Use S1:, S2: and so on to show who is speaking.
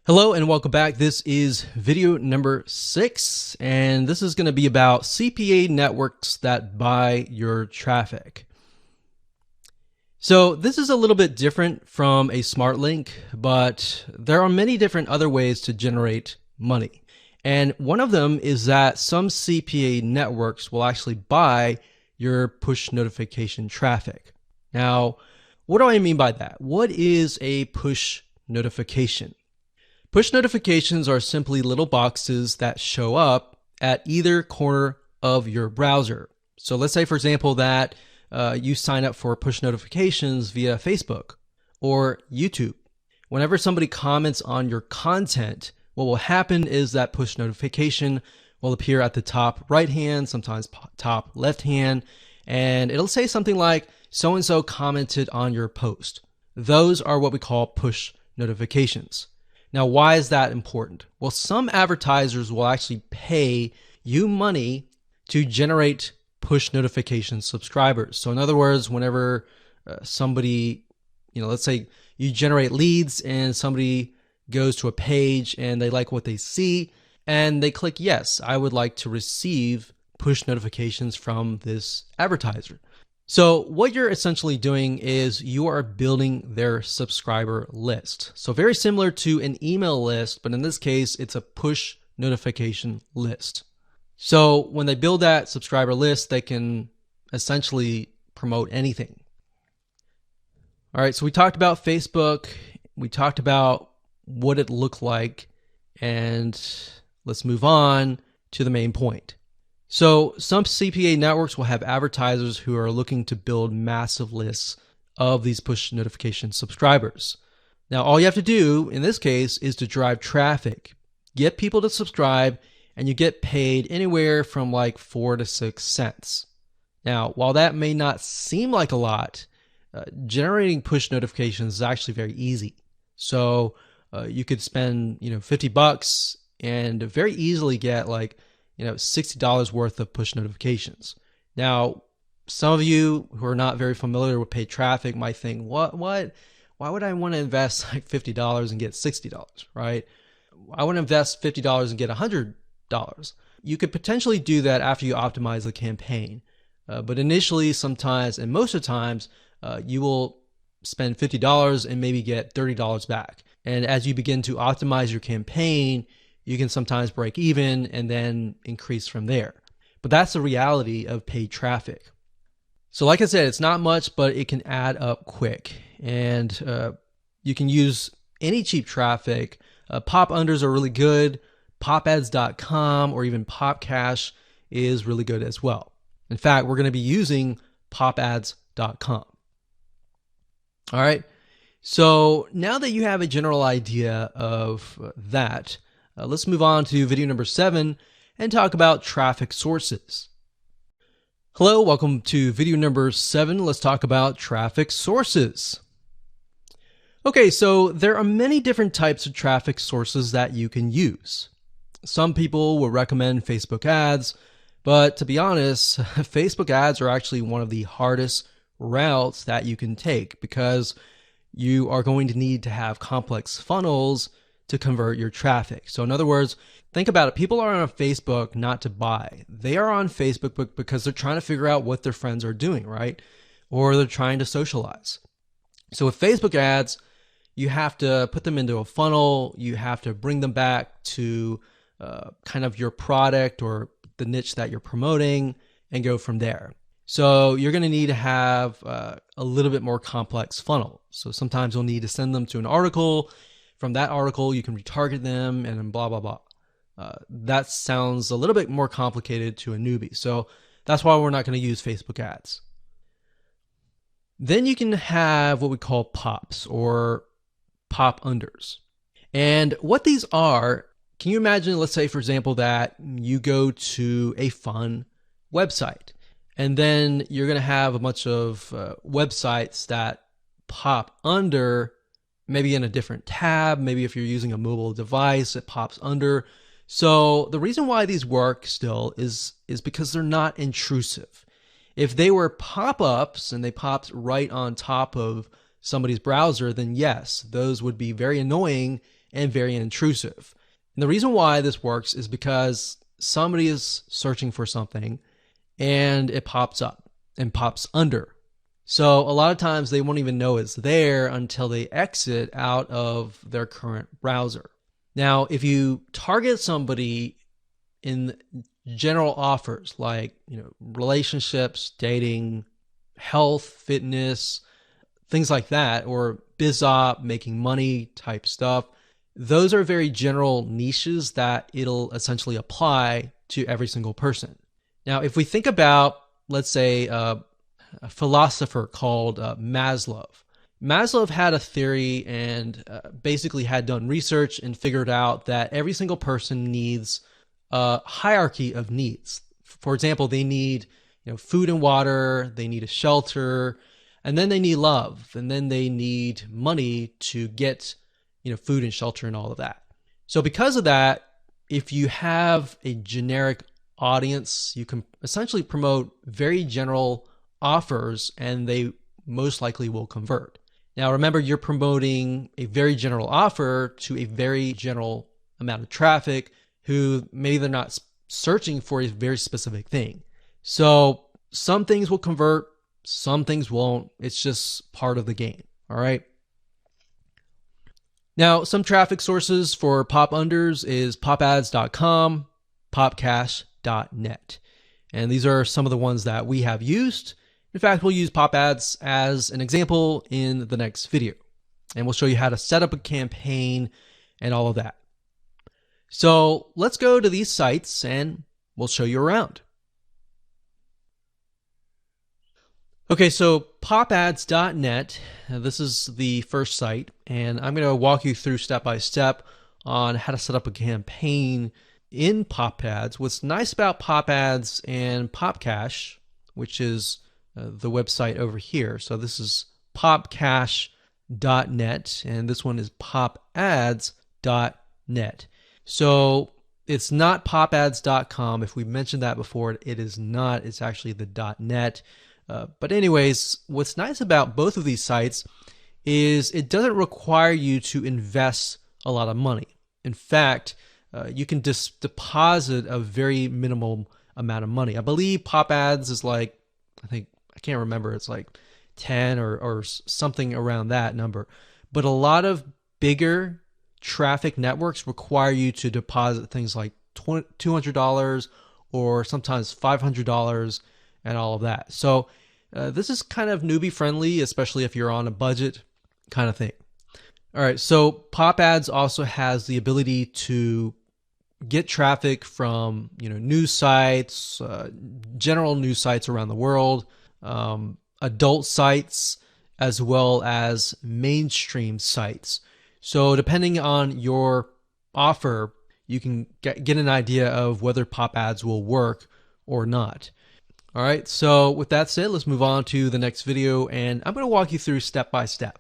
S1: Hello and welcome back. This is video number 6, and this is going to be about CPA networks that buy your traffic. So this is a little bit different from a smart link, but there are many different other ways to generate money. And one of them is that some CPA networks will actually buy your push notification traffic. Now, what do I mean by that? What is a push notification? Push notifications are simply little boxes that show up at either corner of your browser. So let's say, for example, that you sign up for push notifications via Facebook or YouTube. Whenever somebody comments on your content, what will happen is that push notification will appear at the top right hand, sometimes top left hand, and it'll say something like, so-and-so commented on your post. Those are what we call push notifications. Now, why is that important? Well, some advertisers will actually pay you money to generate push notification subscribers. So in other words, whenever somebody, let's say you generate leads and somebody goes to a page and they like what they see and they click, yes, I would like to receive push notifications from this advertiser. So what you're essentially doing is you are building their subscriber list. So very similar to an email list, but in this case, it's a push notification list. So when they build that subscriber list, they can essentially promote anything. All right, so we talked about Facebook. We talked about what it looked like, and let's move on to the main point. So some CPA networks will have advertisers who are looking to build massive lists of these push notification subscribers. Now, all you have to do in this case is to drive traffic, get people to subscribe, and you get paid anywhere from like 4 to 6 cents. Now, while that may not seem like a lot, generating push notifications is actually very easy. So you could spend, $50 and very easily get like $60 worth of push notifications. Now, some of you who are not very familiar with paid traffic might think, why would I want to invest like $50 and get $60, right? I want to invest $50 and get $100. You could potentially do that after you optimize the campaign. But initially, sometimes, and most of the times, you will spend $50 and maybe get $30 back. And as you begin to optimize your campaign, you can sometimes break even and then increase from there. But that's the reality of paid traffic. So like I said, it's not much, but it can add up quick. And you can use any cheap traffic. Pop unders are really good. Popads.com or even Popcash is really good as well. In fact, we're going to be using popads.com. All right. So now that you have a general idea of that, let's move on to video number 7 and talk about traffic sources. Hello, welcome to video number 7. Let's talk about traffic sources. Okay, so there are many different types of traffic sources that you can use. Some people will recommend Facebook ads, but to be honest, Facebook ads are actually one of the hardest routes that you can take because you are going to need to have complex funnels to convert your traffic. So in other words, think about it. People are on Facebook not to buy. They are on Facebook because they're trying to figure out what their friends are doing, right? Or they're trying to socialize. So with Facebook ads, you have to put them into a funnel. You have to bring them back to kind of your product or the niche that you're promoting and go from there. So you're going to need to have a little bit more complex funnel. So sometimes you'll need to send them to an article. From that article, you can retarget them and blah, blah, blah. That sounds a little bit more complicated to a newbie. So that's why we're not going to use Facebook ads. Then you can have what we call pops or pop unders. And what these are, can you imagine, let's say, for example, that you go to a fun website and then you're going to have a bunch of websites that pop under, maybe in a different tab. Maybe if you're using a mobile device, it pops under. So the reason why these work still is because they're not intrusive. If they were pop-ups and they popped right on top of somebody's browser, then yes, those would be very annoying and very intrusive. And the reason why this works is because somebody is searching for something and it pops up and pops under. So a lot of times they won't even know it's there until they exit out of their current browser. Now, if you target somebody in general offers like, relationships, dating, health, fitness, things like that, or biz op, making money type stuff, those are very general niches that it'll essentially apply to every single person. Now, if we think about, let's say, a philosopher called Maslow. Maslow had a theory and basically had done research and figured out that every single person needs a hierarchy of needs. For example, they need food and water, they need a shelter, and then they need love, and then they need money to get food and shelter and all of that. So because of that, if you have a generic audience, you can essentially promote very general offers and they most likely will convert. Now remember, you're promoting a very general offer to a very general amount of traffic who maybe they're not searching for a very specific thing. So some things will convert, some things won't. It's just part of the game. All right. Now, some traffic sources for pop unders is popads.com, popcash.net. And these are some of the ones that we have used. In fact, we'll use pop ads as an example in the next video. And we'll show you how to set up a campaign and all of that. So let's go to these sites and we'll show you around. Okay, so popads.net, this is the first site, and I'm going to walk you through step by step on how to set up a campaign in pop ads. What's nice about pop ads and popcash, which is the website over here. So this is popcash.net, and this one is popads.net. So it's not popads.com. If we mentioned that before, it is not. It's actually the .net. But anyways, what's nice about both of these sites is it doesn't require you to invest a lot of money. In fact, you can just deposit a very minimal amount of money. I believe pop ads is like, I can't remember, it's like 10 or something around that number. But a lot of bigger traffic networks require you to deposit things like $200 or sometimes $500 and all of that. So this is kind of newbie friendly, especially if you're on a budget kind of thing. All right, so pop ads also has the ability to get traffic from news sites, general news sites around the world, adult sites, as well as mainstream sites. So depending on your offer, you can get an idea of whether pop ads will work or not. All right, so with that said, let's move on to the next video, and I'm going to walk you through step by step.